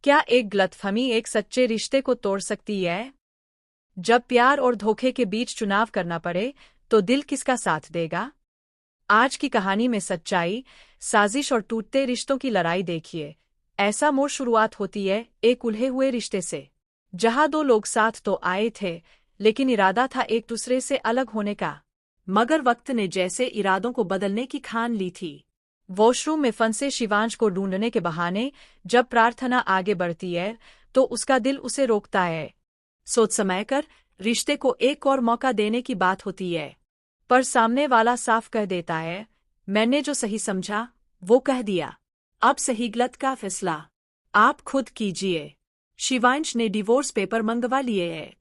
क्या एक गलतफहमी एक सच्चे रिश्ते को तोड़ सकती है? जब प्यार और धोखे के बीच चुनाव करना पड़े, तो दिल किसका साथ देगा? आज की कहानी में सच्चाई, साजिश और टूटते रिश्तों की लड़ाई देखिए। ऐसा मोड़ शुरुआत होती है एक उलझे हुए रिश्ते से, जहां दो लोग साथ तो आए थे, लेकिन इरादा था एक दूसरे से अलग होने का। मगर वक्त ने जैसे इरादों को बदलने की ठान ली थी। वॉशरूम में फंसे शिवांश को ढूंढने के बहाने जब प्रार्थना आगे बढ़ती है, तो उसका दिल उसे रोकता है। सोच समय कर रिश्ते को एक और मौका देने की बात होती है, पर सामने वाला साफ कह देता है, मैंने जो सही समझा वो कह दिया, अब सही गलत का फैसला आप खुद कीजिए। शिवांश ने डिवोर्स पेपर मंगवा लिए हैं,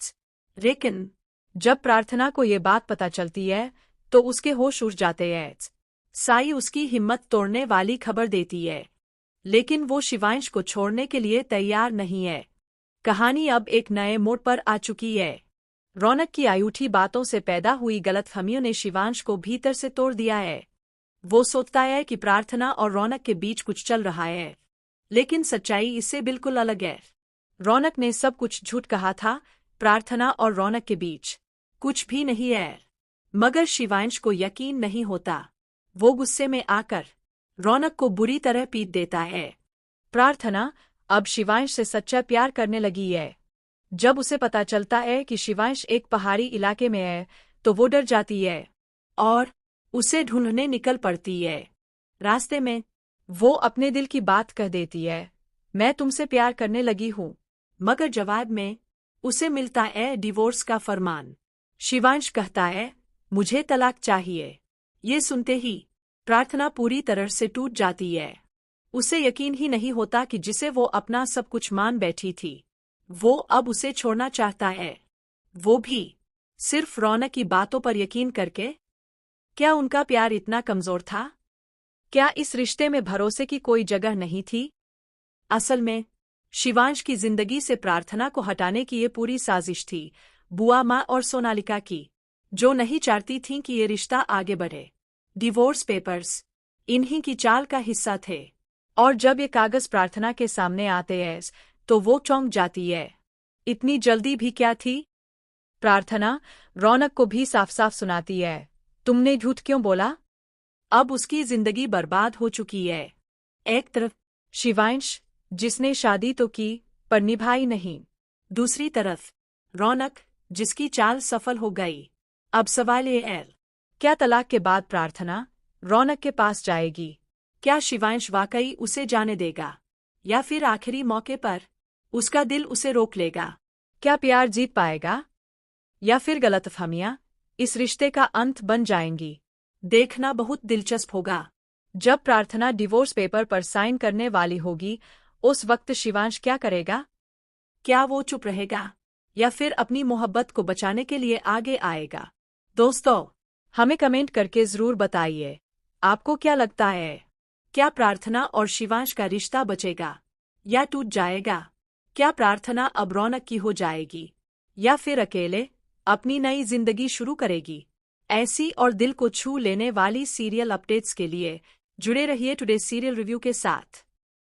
लेकिन जब प्रार्थना को ये बात पता चलती है, तो उसके होश उड़ जाते हैं। साई उसकी हिम्मत तोड़ने वाली खबर देती है, लेकिन वो शिवांश को छोड़ने के लिए तैयार नहीं है। कहानी अब एक नए मोड़ पर आ चुकी है। रौनक की अनूठी बातों से पैदा हुई गलतफहमियों ने शिवांश को भीतर से तोड़ दिया है। वो सोचता है कि प्रार्थना और रौनक के बीच कुछ चल रहा है, लेकिन सच्चाई इससे बिल्कुल अलग है। रौनक ने सब कुछ झूठ कहा था, प्रार्थना और रौनक के बीच कुछ भी नहीं है। मगर शिवांश को यकीन नहीं होता। वो गुस्से में आकर रौनक को बुरी तरह पीट देता है। प्रार्थना अब शिवांश से सच्चा प्यार करने लगी है। जब उसे पता चलता है कि शिवांश एक पहाड़ी इलाके में है, तो वो डर जाती है और उसे ढूंढने निकल पड़ती है। रास्ते में वो अपने दिल की बात कह देती है, मैं तुमसे प्यार करने लगी हूँ। मगर जवाब में उसे मिलता है डिवोर्स का फरमान। शिवांश कहता है, मुझे तलाक चाहिए। ये सुनते ही प्रार्थना पूरी तरह से टूट जाती है। उसे यकीन ही नहीं होता कि जिसे वो अपना सब कुछ मान बैठी थी, वो अब उसे छोड़ना चाहता है, वो भी सिर्फ रौनक की बातों पर यकीन करके। क्या उनका प्यार इतना कमजोर था? क्या इस रिश्ते में भरोसे की कोई जगह नहीं थी? असल में शिवांश की जिंदगी से प्रार्थना को हटाने की ये पूरी साजिश थी, बुआ माँ और सोनालिका की, जो नहीं चाहती थीं कि ये रिश्ता आगे बढ़े। डिवोर्स पेपर्स इन्हीं की चाल का हिस्सा थे, और जब ये कागज प्रार्थना के सामने आते हैं, तो वो चौंक जाती है। इतनी जल्दी भी क्या थी? प्रार्थना रौनक को भी साफ साफ सुनाती है, तुमने झूठ क्यों बोला? अब उसकी जिंदगी बर्बाद हो चुकी है। एक तरफ शिवांश, जिसने शादी तो की पर निभाई नहीं। दूसरी तरफ रौनक, जिसकी चाल सफल हो गई। अब सवाल ये है, क्या तलाक के बाद प्रार्थना रौनक के पास जाएगी? क्या शिवांश वाकई उसे जाने देगा, या फिर आखिरी मौके पर उसका दिल उसे रोक लेगा? क्या प्यार जीत पाएगा, या फिर गलतफहमियां इस रिश्ते का अंत बन जाएंगी? देखना बहुत दिलचस्प होगा। जब प्रार्थना डिवोर्स पेपर पर साइन करने वाली होगी, उस वक्त शिवांश क्या करेगा? क्या वो चुप रहेगा, या फिर अपनी मोहब्बत को बचाने के लिए आगे आएगा? दोस्तों, हमें कमेंट करके जरूर बताइए, आपको क्या लगता है? क्या प्रार्थना और शिवांश का रिश्ता बचेगा या टूट जाएगा? क्या प्रार्थना अब रौनक की हो जाएगी, या फिर अकेले अपनी नई जिंदगी शुरू करेगी? ऐसी और दिल को छू लेने वाली सीरियल अपडेट्स के लिए जुड़े रहिए टुडे सीरियल रिव्यू के साथ।